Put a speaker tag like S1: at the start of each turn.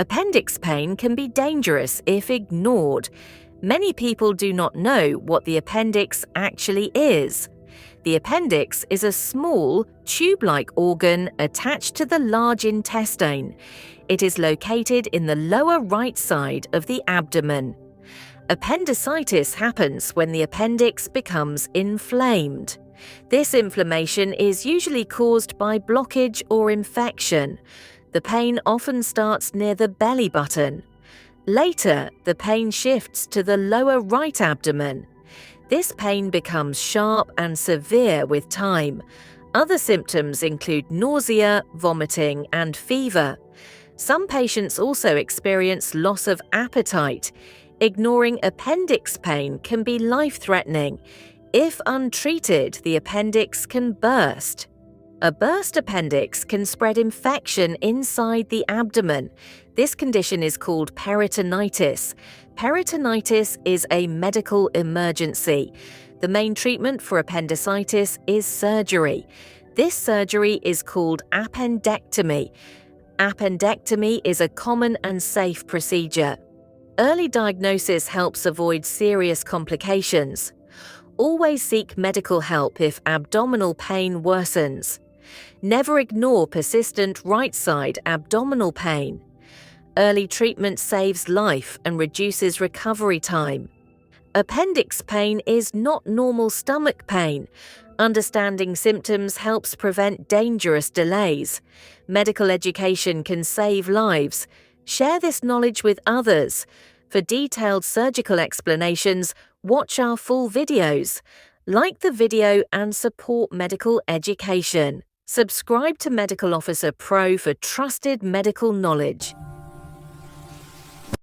S1: Appendix pain can be dangerous if ignored. Many people do not know what the appendix actually is. The appendix is a small, tube-like organ attached to the large intestine. It is located in the lower right side of the abdomen. Appendicitis happens when the appendix becomes inflamed. This inflammation is usually caused by blockage or infection. The pain often starts near the belly button. Later, the pain shifts to the lower right abdomen. This pain becomes sharp and severe with time. Other symptoms include nausea, vomiting, and fever. Some patients also experience loss of appetite. Ignoring appendix pain can be life-threatening. If untreated, the appendix can burst. A burst appendix can spread infection inside the abdomen. This condition is called peritonitis. Peritonitis is a medical emergency. The main treatment for appendicitis is surgery. This surgery is called appendectomy. Appendectomy is a common and safe procedure. Early diagnosis helps avoid serious complications. Always seek medical help if abdominal pain worsens. Never ignore persistent right-side abdominal pain. Early treatment saves life and reduces recovery time. Appendix pain is not normal stomach pain. Understanding symptoms helps prevent dangerous delays. Medical education can save lives. Share this knowledge with others. For detailed surgical explanations, watch our full videos. Like the video and support medical education. Subscribe to Medical Officer Pro for trusted medical knowledge.